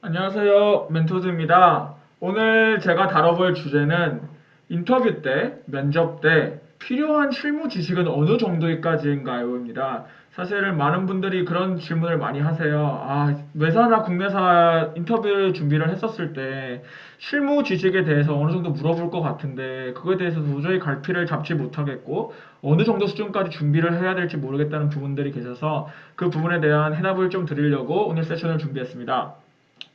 안녕하세요. 멘토즈입니다. 오늘 제가 다뤄볼 주제는 인터뷰 때, 면접 때 필요한 실무 지식은 어느 정도까지인가요?입니다. 사실은 많은 분들이 그런 질문을 많이 하세요. 외사나 국내사 인터뷰 준비를 했었을 때 실무 지식에 대해서 어느 정도 물어볼 것 같은데 그거에 대해서 도저히 갈피를 잡지 못하겠고 어느 정도 수준까지 준비를 해야 될지 모르겠다는 부분들이 계셔서 그 부분에 대한 해답을 좀 드리려고 오늘 세션을 준비했습니다.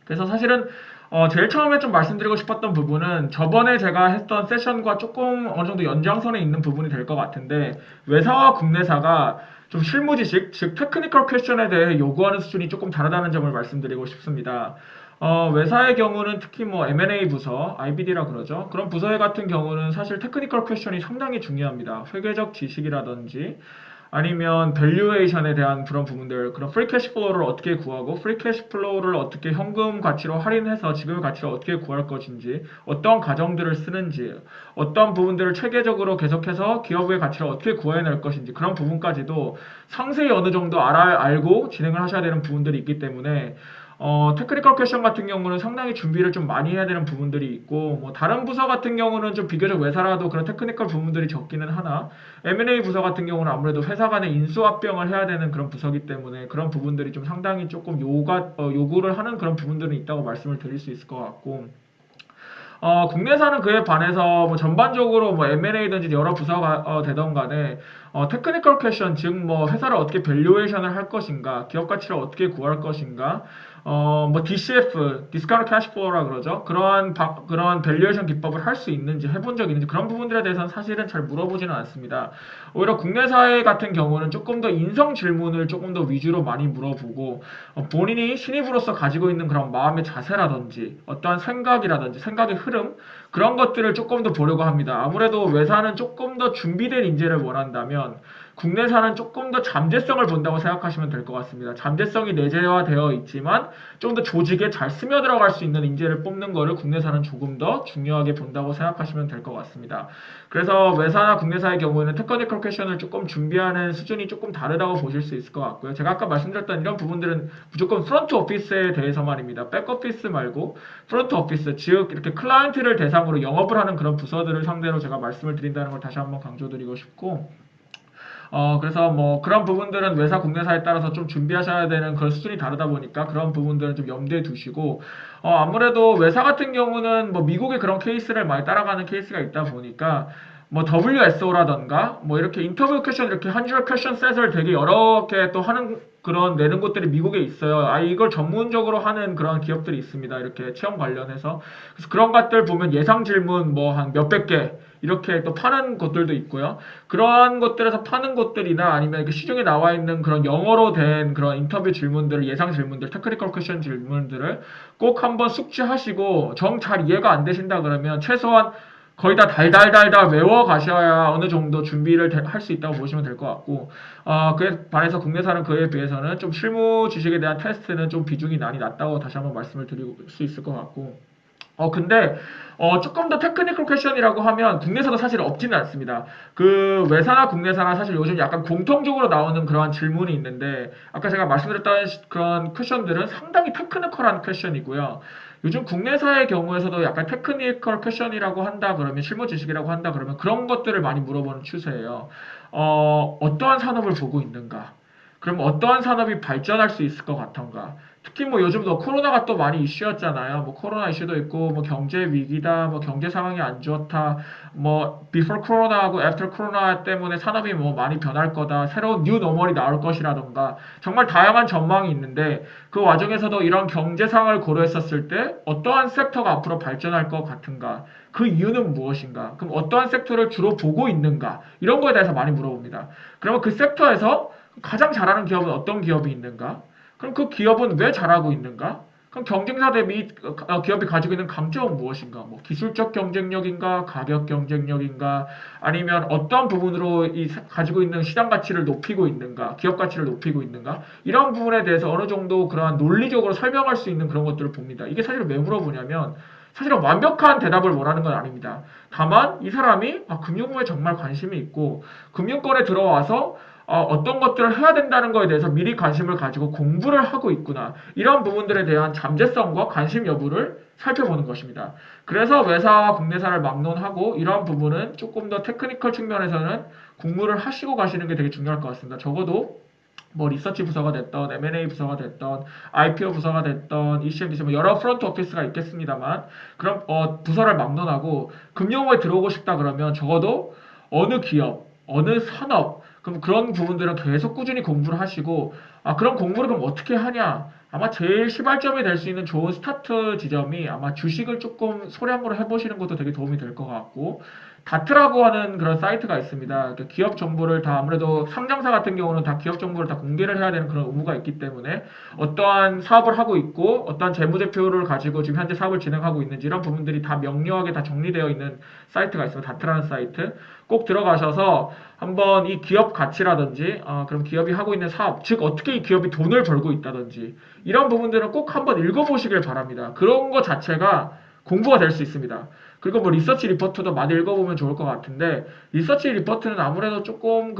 그래서 사실은 제일 처음에 좀 말씀드리고 싶었던 부분은 저번에 제가 했던 세션과 조금 어느 정도 연장선에 있는 부분이 될 것 같은데 외사와 국내사가 좀 실무 지식, 즉 테크니컬 퀘션에 대해 요구하는 수준이 조금 다르다는 점을 말씀드리고 싶습니다. 외사의 경우는 특히 뭐 M&A 부서, IBD라 그러죠. 그런 부서의 같은 경우는 사실 테크니컬 퀘션이 상당히 중요합니다. 회계적 지식이라든지 아니면 밸류에이션에 대한 그런 부분들, 그런 프리 캐시 플로우를 어떻게 구하고 프리 캐시 플로우를 어떻게 현금 가치로 할인해서 지급의 가치를 어떻게 구할 것인지, 어떤 가정들을 쓰는지, 어떤 부분들을 체계적으로 계속해서 기업의 가치를 어떻게 구해낼 것인지 그런 부분까지도 상세히 어느 정도 알고 진행을 하셔야 되는 부분들이 있기 때문에 테크니컬 퀘션 같은 경우는 상당히 준비를 좀 많이 해야 되는 부분들이 있고, 뭐 다른 부서 같은 경우는 좀 비교적 외사라도 그런 테크니컬 부분들이 적기는 하나, M&A 부서 같은 경우는 아무래도 회사 간의 인수합병을 해야 되는 그런 부서기 때문에 그런 부분들이 좀 상당히 조금 요구를 하는 그런 부분들은 있다고 말씀을 드릴 수 있을 것 같고, 국내사는 그에 반해서 뭐 전반적으로 뭐 M&A든지 여러 부서가 되던 간에 테크니컬 퀘션, 즉 뭐 회사를 어떻게 밸류에이션을 할 것인가, 기업 가치를 어떻게 구할 것인가, 뭐 DCF, 디스카운트 캐시플로우라 그러죠. 그런 밸류에이션 기법을 할 수 있는지 해본 적 있는지 그런 부분들에 대해서는 사실은 잘 물어보지는 않습니다. 오히려 국내 사회 같은 경우는 조금 더 인성 질문을 조금 더 위주로 많이 물어보고 본인이 신입으로서 가지고 있는 그런 마음의 자세라든지 어떠한 생각이라든지 생각의 흐름 그런 것들을 조금 더 보려고 합니다. 아무래도 외사는 조금 더 준비된 인재를 원한다면 국내사는 조금 더 잠재성을 본다고 생각하시면 될 것 같습니다. 잠재성이 내재화되어 있지만 좀 더 조직에 잘 스며들어갈 수 있는 인재를 뽑는 거를 국내사는 조금 더 중요하게 본다고 생각하시면 될 것 같습니다. 그래서 외사나 국내사의 경우에는 테크니컬 퀘션을 조금 준비하는 수준이 조금 다르다고 보실 수 있을 것 같고요. 제가 아까 말씀드렸던 이런 부분들은 무조건 프론트 오피스에 대해서 말입니다. 백 오피스 말고 프론트 오피스, 즉 이렇게 클라이언트를 대상으로 영업을 하는 그런 부서들을 상대로 제가 말씀을 드린다는 걸 다시 한번 강조드리고 싶고, 그래서 뭐 그런 부분들은 외사, 국내사에 따라서 좀 준비하셔야 되는 그런 수준이 다르다 보니까 그런 부분들은 좀 염두에 두시고, 아무래도 외사 같은 경우는 뭐 미국의 그런 케이스를 많이 따라가는 케이스가 있다 보니까 뭐 WSO라던가 뭐 이렇게 인터뷰 퀘션 이렇게 한 줄 퀘션 셋을 되게 여러 개 또 하는 그런 내는 곳들이 미국에 있어요. 이걸 전문적으로 하는 그런 기업들이 있습니다. 이렇게 체험 관련해서. 그래서 그런 것들 보면 예상 질문 뭐 한 몇백 개 이렇게 또 파는 곳들도 있고요. 그러한 것들에서 파는 곳들이나 아니면 시중에 나와 있는 그런 영어로 된 그런 인터뷰 질문들을 예상 질문들, 테크니컬 퀘션 질문들을 꼭 한번 숙지하시고 정 잘 이해가 안 되신다 그러면 최소한 거의 다 달달달달 외워 가셔야 어느 정도 준비를 할 수 있다고 보시면 될 것 같고, 그에 반해서 국내사는 그에 비해서는 좀 실무 지식에 대한 테스트는 좀 비중이 많이 낮다고 다시 한번 말씀을 드릴 수 있을 것 같고, 근데 조금 더 테크니컬 퀘션이라고 하면 국내사도 사실 없지는 않습니다. 그 외사나 국내사나 사실 요즘 약간 공통적으로 나오는 그러한 질문이 있는데 아까 제가 말씀드렸던 그런 퀘션들은 상당히 테크니컬한 퀘션이고요. 요즘 국내사의 경우에서도 약간 테크니컬 퀘션이라고 한다 그러면 실무 지식이라고 한다 그러면 그런 것들을 많이 물어보는 추세예요. 어떠한 산업을 보고 있는가? 그럼 어떠한 산업이 발전할 수 있을 것 같은가? 특히 뭐 요즘도 코로나가 또 많이 이슈였잖아요. 뭐 코로나 이슈도 있고 뭐 경제 위기다, 뭐 경제 상황이 안 좋다, 뭐 before 코로나하고 after 코로나 때문에 산업이 뭐 많이 변할 거다, 새로운 뉴 노멀이 나올 것이라던가 정말 다양한 전망이 있는데 그 와중에서도 이런 경제 상황을 고려했었을 때 어떠한 섹터가 앞으로 발전할 것 같은가? 그 이유는 무엇인가? 그럼 어떠한 섹터를 주로 보고 있는가? 이런 거에 대해서 많이 물어봅니다. 그러면 그 섹터에서 가장 잘하는 기업은 어떤 기업이 있는가? 그럼 그 기업은 왜 잘하고 있는가? 그럼 경쟁사 대비 기업이 가지고 있는 강점은 무엇인가? 뭐 기술적 경쟁력인가? 가격 경쟁력인가? 아니면 어떤 부분으로 가지고 있는 시장 가치를 높이고 있는가? 기업 가치를 높이고 있는가? 이런 부분에 대해서 어느 정도 그러한 논리적으로 설명할 수 있는 그런 것들을 봅니다. 이게 사실 왜 물어보냐면 사실은 완벽한 대답을 원하는 건 아닙니다. 다만 이 사람이 금융부에 정말 관심이 있고 금융권에 들어와서 어떤 것들을 해야 된다는 거에 대해서 미리 관심을 가지고 공부를 하고 있구나. 이런 부분들에 대한 잠재성과 관심 여부를 살펴보는 것입니다. 그래서 외사와 국내사를 막론하고 이러한 부분은 조금 더 테크니컬 측면에서는 공부를 하시고 가시는 게 되게 중요할 것 같습니다. 적어도 뭐 리서치 부서가 됐던 M&A 부서가 됐던 IPO 부서가 됐던 ECMDC 뭐 여러 프론트 오피스가 있겠습니다만 그럼 부서를 막론하고 금융업에 들어오고 싶다 그러면 적어도 어느 기업, 어느 산업 그럼 그런 부분들은 계속 꾸준히 공부를 하시고 그런 공부를 그럼 어떻게 하냐? 아마 제일 시발점이 될 수 있는 좋은 스타트 지점이 아마 주식을 조금 소량으로 해보시는 것도 되게 도움이 될 것 같고 다트라고 하는 그런 사이트가 있습니다. 그러니까 기업 정보를 다 아무래도 상장사 같은 경우는 다 기업 정보를 다 공개를 해야 되는 그런 의무가 있기 때문에 어떠한 사업을 하고 있고 어떠한 재무제표를 가지고 지금 현재 사업을 진행하고 있는지 이런 부분들이 다 명료하게 다 정리되어 있는 사이트가 있습니다. 다트라는 사이트 꼭 들어가셔서 한번 이 기업 가치라든지 그럼 기업이 하고 있는 사업 즉 어떻게 이 기업이 돈을 벌고 있다든지 이런 부분들은 꼭 한번 읽어보시길 바랍니다. 그런 것 자체가 공부가 될 수 있습니다. 그리고 뭐 리서치 리포트도 많이 읽어보면 좋을 것 같은데 리서치 리포트는 아무래도 조금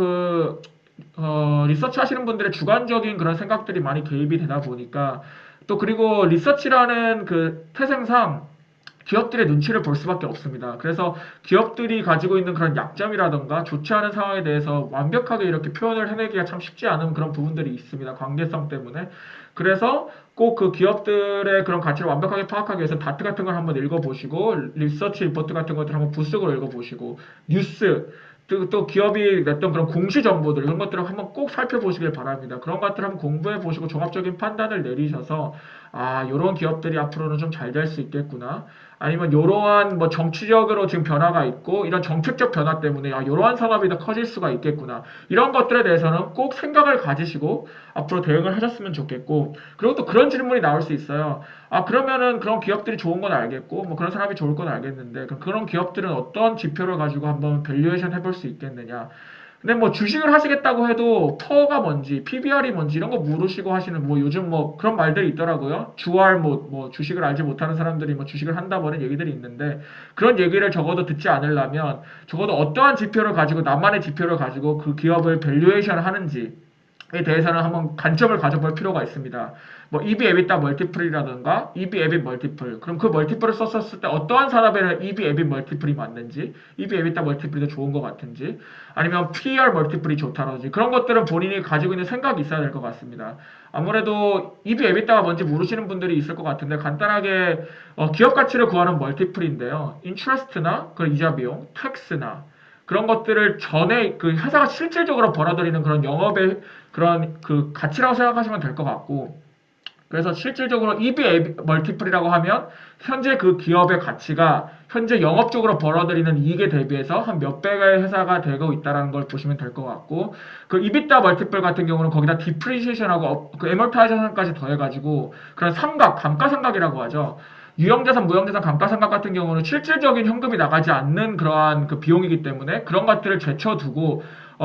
리서치 하시는 분들의 주관적인 그런 생각들이 많이 개입이 되다 보니까 또 그리고 리서치라는 그 태생상 기업들의 눈치를 볼 수밖에 없습니다. 그래서 기업들이 가지고 있는 그런 약점이라던가 좋지 않은 상황에 대해서 완벽하게 이렇게 표현을 해내기가 참 쉽지 않은 그런 부분들이 있습니다. 관계성 때문에. 그래서 꼭 그 기업들의 그런 가치를 완벽하게 파악하기 위해서 다트 같은 걸 한번 읽어보시고 리서치 리포트 같은 것들 한번 부수적으로 읽어보시고 뉴스 또 기업이 냈던 그런 공시 정보들 이런 것들을 한번 꼭 살펴보시길 바랍니다. 그런 것들 한번 공부해 보시고 종합적인 판단을 내리셔서 요런 기업들이 앞으로는 좀 잘 될 수 있겠구나. 아니면 이러한 뭐 정치적으로 지금 변화가 있고 이런 정책적 변화 때문에 이러한 산업이 더 커질 수가 있겠구나. 이런 것들에 대해서는 꼭 생각을 가지시고 앞으로 대응을 하셨으면 좋겠고 그리고 또 그런 질문이 나올 수 있어요. 그러면은 그런 기업들이 좋은 건 알겠고 뭐 그런 사람이 좋을 건 알겠는데 그럼 그런 기업들은 어떤 지표를 가지고 한번 밸류에이션 해볼 수 있겠느냐. 근데 뭐 주식을 하시겠다고 해도 퍼가 뭔지, PBR이 뭔지 이런 거 모르시고 하시는 뭐 요즘 뭐 그런 말들이 있더라고요. 주알 뭐 주식을 알지 못하는 사람들이 뭐 주식을 한다 뭐 이런 얘기들이 있는데 그런 얘기를 적어도 듣지 않으려면 적어도 어떠한 지표를 가지고 나만의 지표를 가지고 그 기업을 밸류에이션 하는지 에 대해서는 한번 관점을 가져볼 필요가 있습니다. 뭐 EB EBITDA 멀티플이라든가 EB EBIT 멀티플 그럼 그 멀티플을 썼을 때 어떠한 산업에는 EB EBIT 멀티플이 맞는지 EB EBITDA 멀티플이 더 좋은 것 같은지 아니면 PER 멀티플이 좋다든지 그런 것들은 본인이 가지고 있는 생각이 있어야 될 것 같습니다. 아무래도 EB EBITDA가 뭔지 모르시는 분들이 있을 것 같은데 간단하게 기업 가치를 구하는 멀티플인데요. 인트레스트나 그 이자 비용, 텍스나 그런 것들을 전에 그 회사가 실질적으로 벌어들이는 그런 영업의 그런 그 가치라고 생각하시면 될 것 같고 그래서 실질적으로 EB 멀티플이라고 하면 현재 그 기업의 가치가 현재 영업적으로 벌어들이는 이익에 대비해서 한 몇 배의 회사가 되고 있다는 걸 보시면 될 것 같고 그 EBITDA 멀티플 같은 경우는 거기다 디프리시에이션하고 그 에머타이제이션까지 더해가지고 그런 삼각, 감가상각이라고 하죠. 유형자산, 무형자산, 감가상각 같은 경우는 실질적인 현금이 나가지 않는 그러한 그 비용이기 때문에 그런 것들을 제쳐두고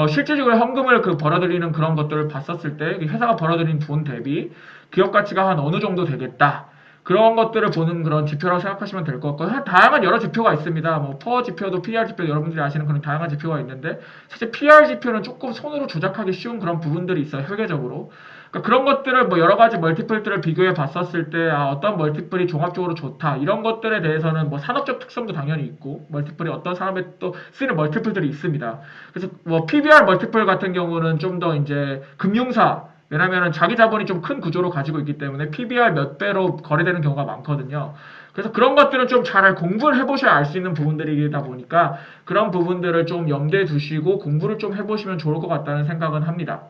실질적으로 현금을 벌어들이는 그런 것들을 봤었을 때 회사가 벌어들인 돈 대비 기업 가치가 한 어느 정도 되겠다. 그런 것들을 보는 그런 지표라고 생각하시면 될 것 같고 다양한 여러 지표가 있습니다. 뭐 퍼 지표도 PR 지표 여러분들이 아시는 그런 다양한 지표가 있는데 사실 PR 지표는 조금 손으로 조작하기 쉬운 그런 부분들이 있어요. 회계적으로. 그러니까 그런 것들을 뭐 여러 가지 멀티플들을 비교해 봤었을 때 어떤 멀티플이 종합적으로 좋다 이런 것들에 대해서는 뭐 산업적 특성도 당연히 있고 멀티플이 어떤 산업에 또 쓰이는 멀티플들이 있습니다. 그래서 뭐 PBR 멀티플 같은 경우는 좀 더 이제 금융사 왜냐면은 자기 자본이 좀 큰 구조로 가지고 있기 때문에 PBR 몇 배로 거래되는 경우가 많거든요. 그래서 그런 것들은 좀 잘 공부를 해보셔야 알 수 있는 부분들이다 보니까 그런 부분들을 좀 염두에 두시고 공부를 좀 해보시면 좋을 것 같다는 생각은 합니다.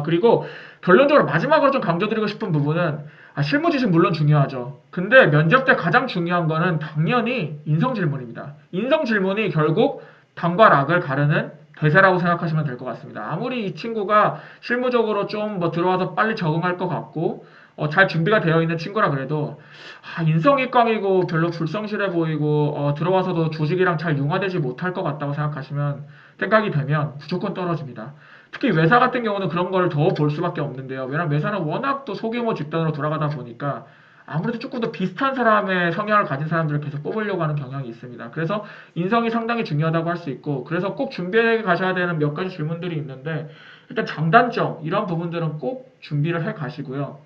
그리고 결론적으로 마지막으로 좀 강조드리고 싶은 부분은 실무 지식 물론 중요하죠. 근데 면접 때 가장 중요한 거는 당연히 인성 질문입니다. 인성 질문이 결국 당과 락을 가르는 대세라고 생각하시면 될 것 같습니다. 아무리 이 친구가 실무적으로 좀 뭐 들어와서 빨리 적응할 것 같고 잘 준비가 되어 있는 친구라 그래도 인성이 꽝이고 별로 불성실해 보이고 들어와서도 조직이랑 잘 융화되지 못할 것 같다고 생각이 되면 무조건 떨어집니다. 특히 외사 같은 경우는 그런 걸 더 볼 수밖에 없는데요. 왜냐면 외사는 워낙 또 소규모 집단으로 돌아가다 보니까 아무래도 조금 더 비슷한 사람의 성향을 가진 사람들을 계속 뽑으려고 하는 경향이 있습니다. 그래서 인성이 상당히 중요하다고 할 수 있고 그래서 꼭 준비해 가셔야 되는 몇 가지 질문들이 있는데 일단 장단점 이런 부분들은 꼭 준비를 해 가시고요.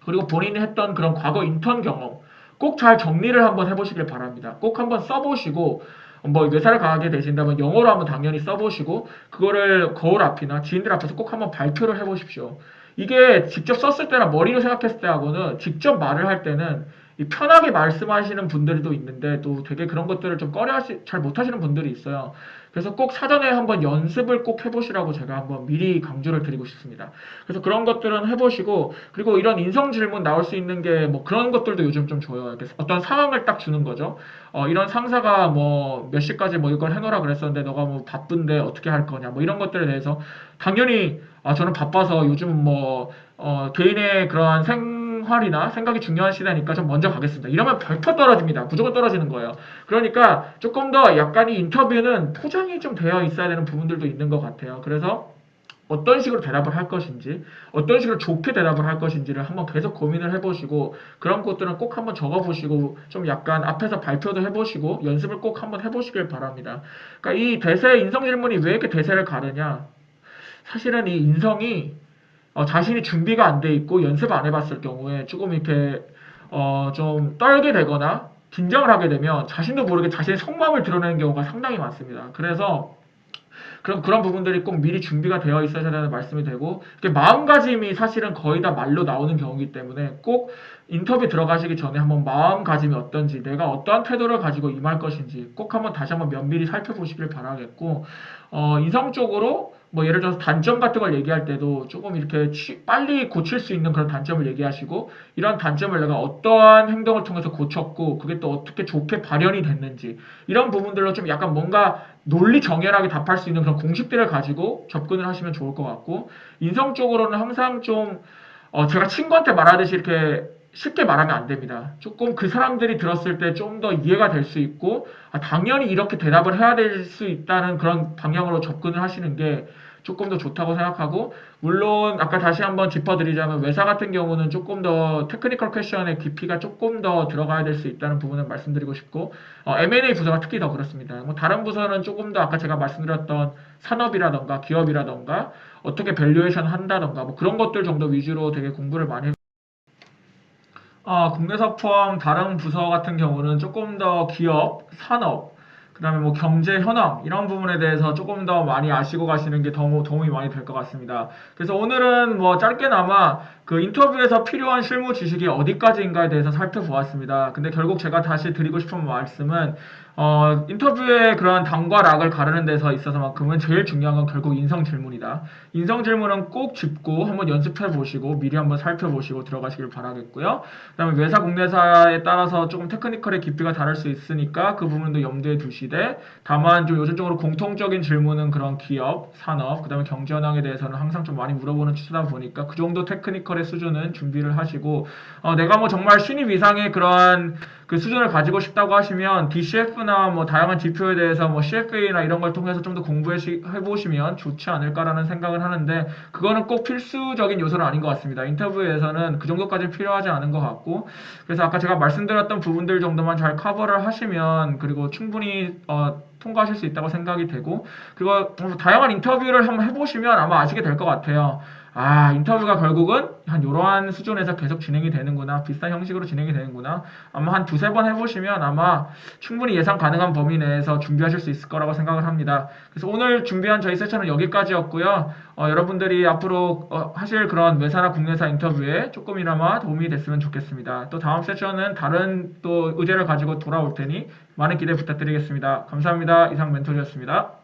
그리고 본인이 했던 그런 과거 인턴 경험 꼭 잘 정리를 한번 해보시길 바랍니다. 꼭 한번 써보시고 뭐 회사를 가게 되신다면 영어로 한번 당연히 써보시고 그거를 거울 앞이나 지인들 앞에서 꼭 한번 발표를 해보십시오. 이게 직접 썼을 때나 머리로 생각했을 때하고는 직접 말을 할 때는 편하게 말씀하시는 분들도 있는데 또 되게 그런 것들을 좀 잘 못하시는 분들이 있어요. 그래서 꼭 사전에 한번 연습을 꼭 해보시라고 제가 한번 미리 강조를 드리고 싶습니다. 그래서 그런 것들은 해보시고 그리고 이런 인성 질문 나올 수 있는 게 뭐 그런 것들도 요즘 좀 줘요. 이렇게 어떤 상황을 딱 주는 거죠. 이런 상사가 뭐 몇 시까지 뭐 이걸 해놓으라 그랬었는데 너가 뭐 바쁜데 어떻게 할 거냐 뭐 이런 것들에 대해서 당연히 저는 바빠서 요즘 뭐 개인의 그러한 생활이나 생각이 중요한 시대니까 좀 먼저 가겠습니다. 이러면 100% 떨어집니다. 무조건 떨어지는 거예요. 그러니까 조금 더 약간 이 인터뷰는 포장이 좀 되어 있어야 되는 부분들도 있는 것 같아요. 그래서 어떤 식으로 대답을 할 것인지, 어떤 식으로 좋게 대답을 할 것인지를 한번 계속 고민을 해보시고, 그런 것들은 꼭 한번 적어보시고, 좀 약간 앞에서 발표도 해보시고, 연습을 꼭 한번 해보시길 바랍니다. 그러니까 이 대세, 인성 질문이 왜 이렇게 대세를 가르냐? 사실은 이 인성이 자신이 준비가 안 돼 있고 연습 안 해봤을 경우에 조금 이렇게 좀 떨게 되거나 긴장을 하게 되면 자신도 모르게 자신의 속마음을 드러내는 경우가 상당히 많습니다. 그래서 그런 부분들이 꼭 미리 준비가 되어 있어야 된다는 말씀이 되고 마음가짐이 사실은 거의 다 말로 나오는 경우이기 때문에 꼭 인터뷰 들어가시기 전에 한번 마음가짐이 어떤지 내가 어떠한 태도를 가지고 임할 것인지 꼭 한번 다시 한번 면밀히 살펴보시길 바라겠고 이성적으로 뭐 예를 들어서 단점 같은 걸 얘기할 때도 조금 이렇게 빨리 고칠 수 있는 그런 단점을 얘기하시고 이런 단점을 내가 어떠한 행동을 통해서 고쳤고 그게 또 어떻게 좋게 발현이 됐는지 이런 부분들로 좀 약간 뭔가 논리 정연하게 답할 수 있는 그런 공식들을 가지고 접근을 하시면 좋을 것 같고 인성적으로는 항상 좀 제가 친구한테 말하듯이 이렇게 쉽게 말하면 안 됩니다. 조금 그 사람들이 들었을 때 좀 더 이해가 될 수 있고 당연히 이렇게 대답을 해야 될 수 있다는 그런 방향으로 접근을 하시는 게 조금 더 좋다고 생각하고 물론 아까 다시 한번 짚어드리자면 외사 같은 경우는 조금 더 테크니컬 퀘션의 깊이가 조금 더 들어가야 될 수 있다는 부분을 말씀드리고 싶고 M&A 부서가 특히 더 그렇습니다. 뭐 다른 부서는 조금 더 아까 제가 말씀드렸던 산업이라던가 기업이라던가 어떻게 밸류에이션 한다던가 뭐 그런 것들 정도 위주로 되게 공부를 많이 국내사 포함 다른 부서 같은 경우는 조금 더 기업, 산업, 그다음에 뭐 경제 현황 이런 부분에 대해서 조금 더 많이 아시고 가시는 게 도움이 많이 될 것 같습니다. 그래서 오늘은 뭐 짧게나마 그 인터뷰에서 필요한 실무 지식이 어디까지인가에 대해서 살펴보았습니다. 근데 결국 제가 다시 드리고 싶은 말씀은 인터뷰의 그런 당과 락을 가르는 데서 있어서만큼은 제일 중요한 건 결국 인성 질문이다. 인성 질문은 꼭 짚고 한번 연습해 보시고 미리 한번 살펴보시고 들어가시길 바라겠고요. 그다음에 외사 국내사에 따라서 조금 테크니컬의 깊이가 다를 수 있으니까 그 부분도 염두에 두시되 다만 좀 요즘적으로 공통적인 질문은 그런 기업, 산업, 그다음에 경제 현황에 대해서는 항상 좀 많이 물어보는 추세다 보니까 그 정도 테크니컬의 수준은 준비를 하시고 내가 뭐 정말 신입 이상의 그러한 그 수준을 가지고 싶다고 하시면 DCF나 뭐 다양한 지표에 대해서 뭐 CFA나 이런 걸 통해서 좀 더 공부해 보시면 좋지 않을까라는 생각을 하는데 그거는 꼭 필수적인 요소는 아닌 것 같습니다. 인터뷰에서는 그 정도까지는 필요하지 않은 것 같고 그래서 아까 제가 말씀드렸던 부분들 정도만 잘 커버를 하시면 그리고 충분히 통과하실 수 있다고 생각이 되고 그리고 다양한 인터뷰를 한번 해보시면 아마 아시게 될 것 같아요. 인터뷰가 결국은 한 이러한 수준에서 계속 진행이 되는구나. 비슷한 형식으로 진행이 되는구나. 아마 한 두세 번 해보시면 아마 충분히 예상 가능한 범위 내에서 준비하실 수 있을 거라고 생각을 합니다. 그래서 오늘 준비한 저희 세션은 여기까지였고요. 여러분들이 앞으로 하실 그런 외사나 국내사 인터뷰에 조금이나마 도움이 됐으면 좋겠습니다. 또 다음 세션은 다른 또 의제를 가지고 돌아올 테니 많은 기대 부탁드리겠습니다. 감사합니다. 이상 멘토리였습니다.